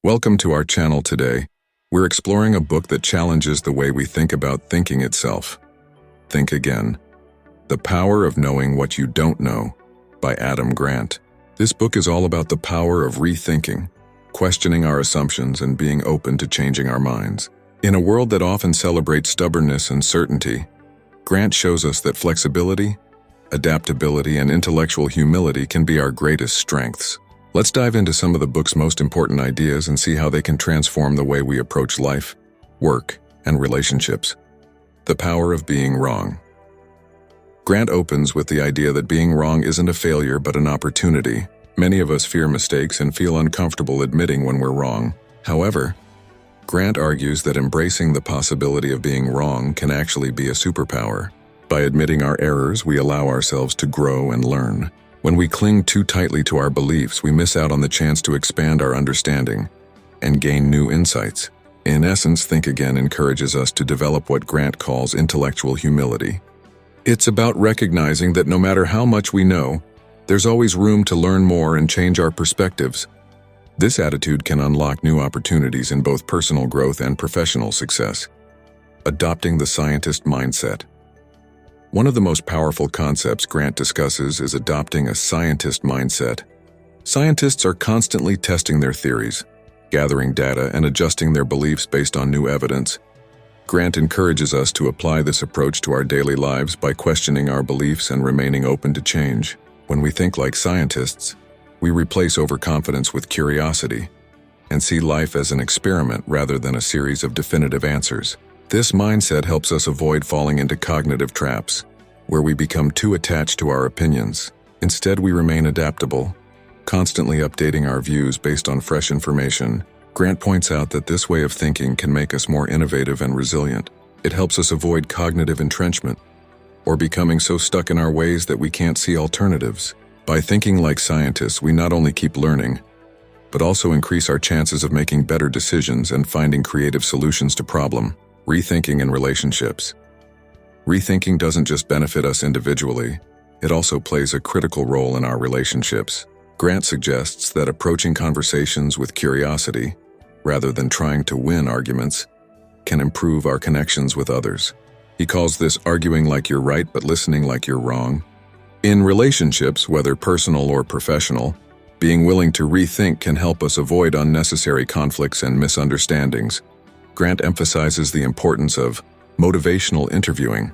Welcome to our channel today. We're exploring a book that challenges the way we think about thinking itself. Think Again. The Power of Knowing What You Don't Know by Adam Grant. This book is all about the power of rethinking, questioning our assumptions and being open to changing our minds. In a world that often celebrates stubbornness and certainty, Grant shows us that flexibility, adaptability, and intellectual humility can be our greatest strengths. Let's dive into some of the book's most important ideas and see how they can transform the way we approach life, work, and relationships. The power of being wrong. Grant opens with the idea that being wrong isn't a failure but an opportunity. Many of us fear mistakes and feel uncomfortable admitting when we're wrong. However, Grant argues that embracing the possibility of being wrong can actually be a superpower. By admitting our errors, we allow ourselves to grow and learn. When we cling too tightly to our beliefs, we miss out on the chance to expand our understanding and gain new insights. In essence, Think Again encourages us to develop what Grant calls intellectual humility. It's about recognizing that no matter how much we know, there's always room to learn more and change our perspectives. This attitude can unlock new opportunities in both personal growth and professional success. Adopting the scientist mindset. One of the most powerful concepts Grant discusses is adopting a scientist mindset. Scientists are constantly testing their theories, gathering data, and adjusting their beliefs based on new evidence. Grant encourages us to apply this approach to our daily lives by questioning our beliefs and remaining open to change. When we think like scientists, we replace overconfidence with curiosity and see life as an experiment rather than a series of definitive answers. This mindset helps us avoid falling into cognitive traps, where we become too attached to our opinions. Instead, we remain adaptable, constantly updating our views based on fresh information. Grant points out that this way of thinking can make us more innovative and resilient. It helps us avoid cognitive entrenchment, or becoming so stuck in our ways that we can't see alternatives. By thinking like scientists, we not only keep learning, but also increase our chances of making better decisions and finding creative solutions to problems. Rethinking in relationships. Rethinking doesn't just benefit us individually, it also plays a critical role in our relationships. Grant suggests that approaching conversations with curiosity, rather than trying to win arguments, can improve our connections with others. He calls this arguing like you're right but listening like you're wrong. In relationships, whether personal or professional, being willing to rethink can help us avoid unnecessary conflicts and misunderstandings. Grant emphasizes the importance of motivational interviewing,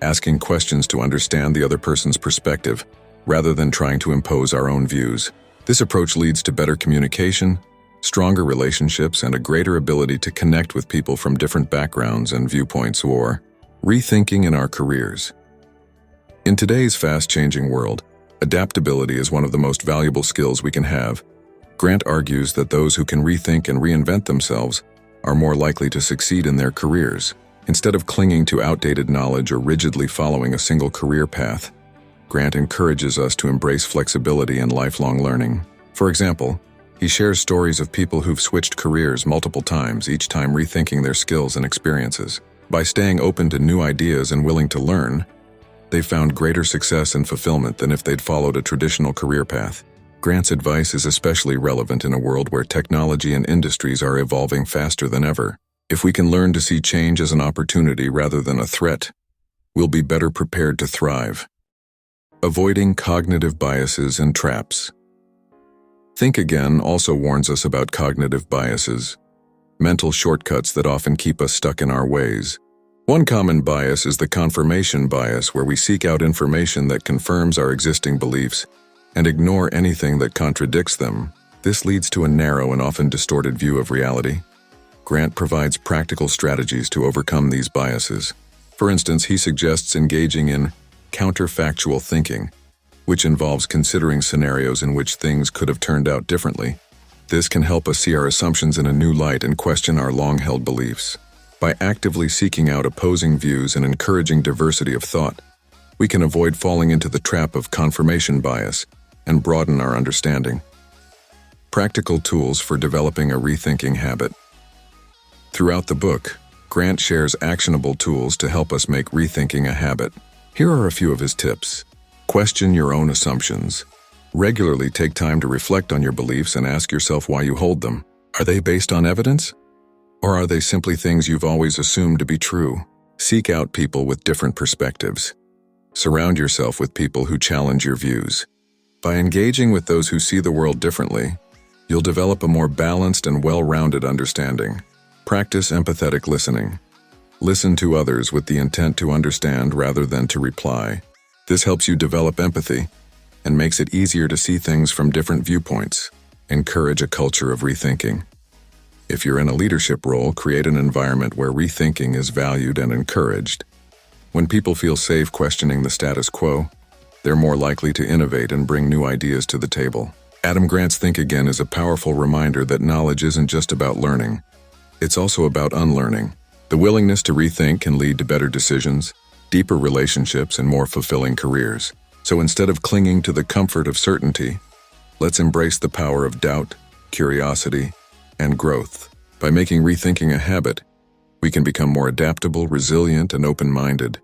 asking questions to understand the other person's perspective, rather than trying to impose our own views. This approach leads to better communication, stronger relationships, and a greater ability to connect with people from different backgrounds and viewpoints. Or rethinking in our careers. In today's fast-changing world, adaptability is one of the most valuable skills we can have. Grant argues that those who can rethink and reinvent themselves are more likely to succeed in their careers. Instead of clinging to outdated knowledge or rigidly following a single career path, Grant encourages us to embrace flexibility and lifelong learning. For example, he shares stories of people who've switched careers multiple times, each time rethinking their skills and experiences. By staying open to new ideas and willing to learn, they found greater success and fulfillment than if they'd followed a traditional career path. Grant's advice is especially relevant in a world where technology and industries are evolving faster than ever. If we can learn to see change as an opportunity rather than a threat, we'll be better prepared to thrive. Avoiding cognitive biases and traps. Think Again also warns us about cognitive biases, mental shortcuts that often keep us stuck in our ways. One common bias is the confirmation bias, where we seek out information that confirms our existing beliefs and ignore anything that contradicts them. This leads to a narrow and often distorted view of reality. Grant provides practical strategies to overcome these biases. For instance, he suggests engaging in counterfactual thinking, which involves considering scenarios in which things could have turned out differently. This can help us see our assumptions in a new light and question our long-held beliefs. By actively seeking out opposing views and encouraging diversity of thought, we can avoid falling into the trap of confirmation bias and broaden our understanding. Practical tools for developing a rethinking habit. Throughout the book, Grant shares actionable tools to help us make rethinking a habit. Here are a few of his tips. Question your own assumptions. Regularly take time to reflect on your beliefs and ask yourself why you hold them. Are they based on evidence? Or are they simply things you've always assumed to be true? Seek out people with different perspectives. Surround yourself with people who challenge your views. By engaging with those who see the world differently, you'll develop a more balanced and well-rounded understanding. Practice empathetic listening. Listen to others with the intent to understand rather than to reply. This helps you develop empathy and makes it easier to see things from different viewpoints. Encourage a culture of rethinking. If you're in a leadership role, create an environment where rethinking is valued and encouraged. When people feel safe questioning the status quo, they're more likely to innovate and bring new ideas to the table. Adam Grant's Think Again is a powerful reminder that knowledge isn't just about learning. It's also about unlearning. The willingness to rethink can lead to better decisions, deeper relationships, and more fulfilling careers. So instead of clinging to the comfort of certainty, let's embrace the power of doubt, curiosity, and growth. By making rethinking a habit, we can become more adaptable, resilient, and open-minded.